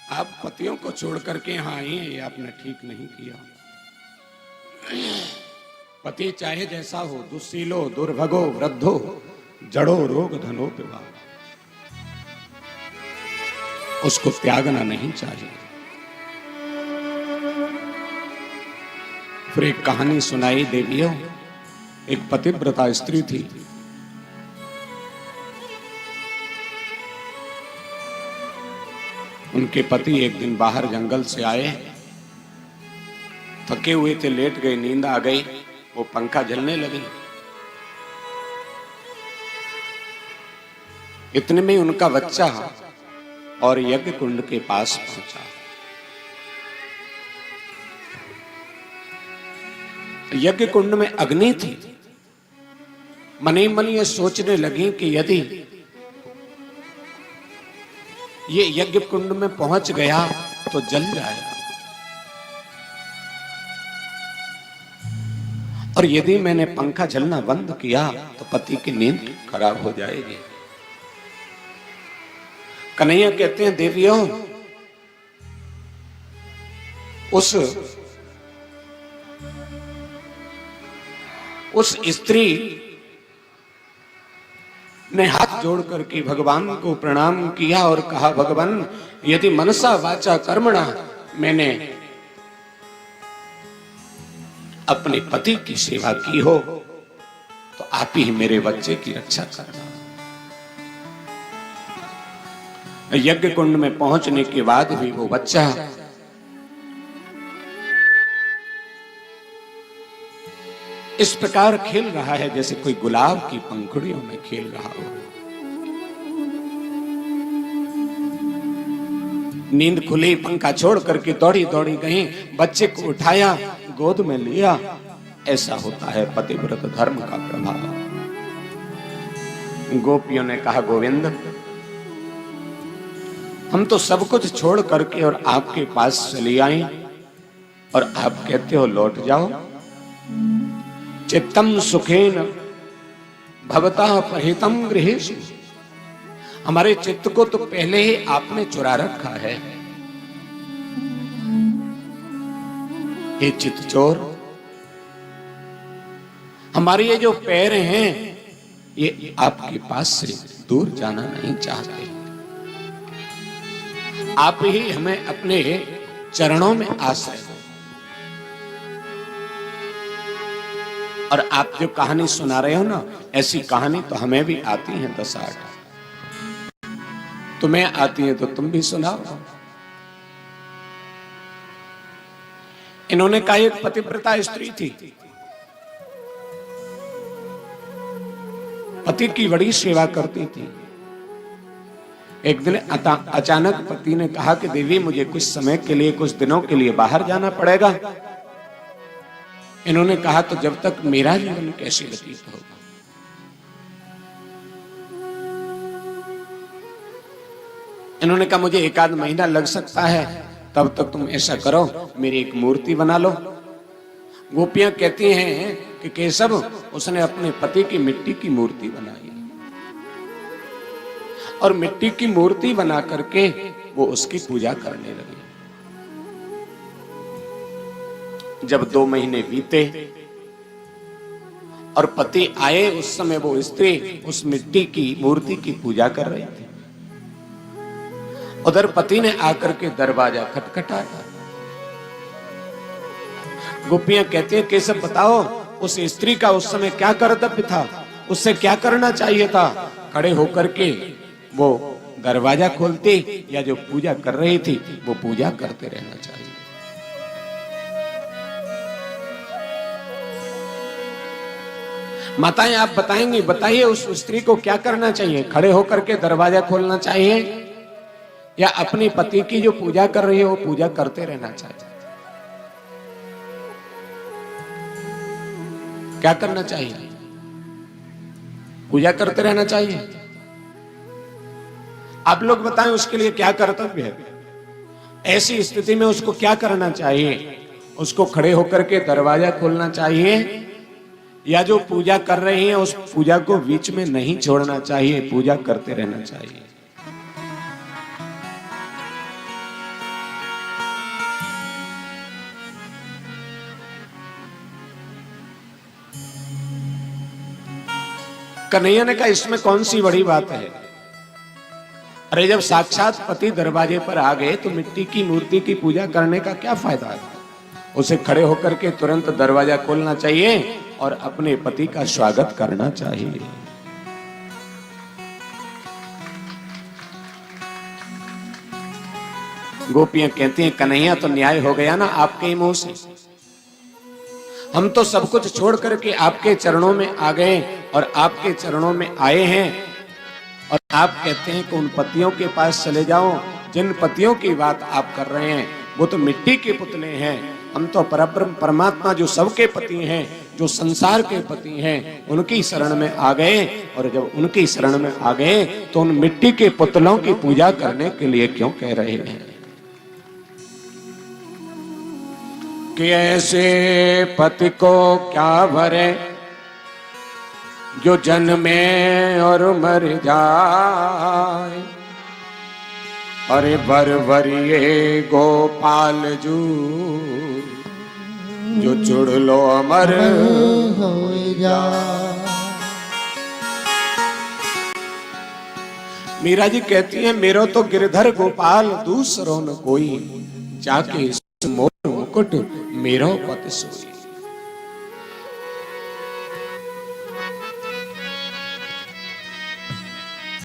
आप पतियों को छोड़ करके यहाँ आई हैं, ये आपने ठीक नहीं किया। पति चाहे जैसा हो, दुस्सीलो दुर्भगो वृद्धो जड़ो रोग धनो पिवा, उसको त्यागना नहीं चाहिए। फिर एक कहानी सुनाई देवियों। एक पतिव्रता स्त्री थी। उनके पति एक दिन बाहर जंगल से आए, थके हुए थे, लेट गए, नींद आ गई, वो पंखा झलने लगी। इतने में उनका बच्चा और यज्ञ कुंड के पास पहुंचा। यज्ञ कुंड में अग्नि थी। मनी मन ये सोचने लगी कि यदि ये यज्ञ कुंड में पहुंच गया तो जल जाएगा, और यदि मैंने पंखा चलना बंद किया तो पति की नींद खराब हो जाएगी। कन्हैया कहते हैं देवियों, उस स्त्री ने हाथ जोड़ करके भगवान को प्रणाम किया और कहा, भगवान यदि मनसा वाचा कर्मणा मैंने अपने पति की सेवा की हो तो आप ही मेरे बच्चे की रक्षा करना। यज्ञ कुंड में पहुंचने के बाद भी वो बच्चा इस प्रकार खेल रहा है जैसे कोई गुलाब की पंखुड़ियों में खेल रहा हो। नींद खुली, पंखा छोड़ करके दौड़ी दौड़ी गई, बच्चे को उठाया, गोद में लिया। ऐसा होता है पतिव्रत धर्म का प्रभाव। गोपियों ने कहा, गोविंद हम तो सब कुछ छोड़ करके और आपके पास चली आई, और आप कहते हो लौट जाओ। चित्तम सुखेन भवतः परिहितम गृहेषु, हमारे चित्त को तो पहले ही आपने चुरा रखा है। हे चित्त चोर, हमारे ये जो पैर हैं ये आपके पास से दूर जाना नहीं चाहते। आप ही हमें अपने चरणों में आश्रय दो। और आप जो कहानी सुना रहे हो ना, ऐसी कहानी तो हमें भी आती है 10-8। तुम्हें आती है तो तुम भी सुनाओ। इन्होंने कहा एक पतिव्रता स्त्री थी, पति की बड़ी सेवा करती थी। एक दिन अचानक पति ने कहा कि देवी मुझे कुछ समय के लिए, कुछ दिनों के लिए बाहर जाना पड़ेगा। इन्होंने कहा तो जब तक मेरा जीवन कैसे व्यतीत होगा। इन्होंने कहा मुझे 1-आध महीना लग सकता है, तब तक तुम ऐसा करो मेरी एक मूर्ति बना लो। गोपियां कहती हैं कि केशव उसने अपने पति की मिट्टी की मूर्ति बनाई, और मिट्टी की मूर्ति बना करके वो उसकी पूजा करने लगे। जब 2 महीने बीते और पति आए, उस समय वो स्त्री उस मिट्टी की मूर्ति की पूजा कर रही थी। उधर पति ने आकर के दरवाजा खटखटाया। गोपियां कहती हैं केशव बताओ उस स्त्री का उस समय क्या कर्तव्य था, उससे क्या करना चाहिए था? खड़े होकर के वो दरवाजा खोलती, या जो पूजा कर रही थी वो पूजा करते रहना चाहिए। माताएं आप बताएंगी, बताइए उस स्त्री को क्या करना चाहिए? खड़े होकर के दरवाजा खोलना चाहिए, या अपने पति की जो पूजा कर रही है वो पूजा करते रहना चाहिए? क्या करना चाहिए? पूजा करते रहना चाहिए। आप लोग बताएं उसके लिए क्या कर्तव्य है? ऐसी स्थिति में उसको क्या करना चाहिए? उसको खड़े होकर के दरवाजा खोलना चाहिए, या जो पूजा कर रहे हैं उस पूजा को बीच में नहीं छोड़ना चाहिए, पूजा करते रहना चाहिए। कन्हैया ने कहा इसमें कौन सी बड़ी बात है? अरे जब साक्षात पति दरवाजे पर आ गए तो मिट्टी की मूर्ति की पूजा करने का क्या फायदा है? उसे खड़े होकर के तुरंत दरवाजा खोलना चाहिए और अपने पति का स्वागत करना चाहिए। गोपियां कहती हैं कन्हैया तो न्याय हो गया ना आपके ही मुंह से। हम तो सब कुछ छोड़ करके आपके चरणों में आ गए और आपके चरणों में आए हैं और आप कहते हैं कि उन पतियों के पास चले जाओ जिन पतियों की बात आप कर रहे हैं वो तो मिट्टी के पुतले हैं। हम तो परब्रह्म परमात्मा जो सबके पति हैं, जो संसार के पति हैं, उनकी शरण में आ गए और जब उनकी शरण में आ गए तो उन मिट्टी के पुतलों की पूजा करने के लिए क्यों कह रहे हैं? कि ऐसे पति को क्या भरे जो जन्मे और मर जाए। अरे बरबरिए गोपाल जू जो चुड़ लो अमर हो जा। मीरा जी कहती है मेरो तो गिरधर गोपाल दूसरों न कोई, जाके मोर मुकुट मेरो पत सोई।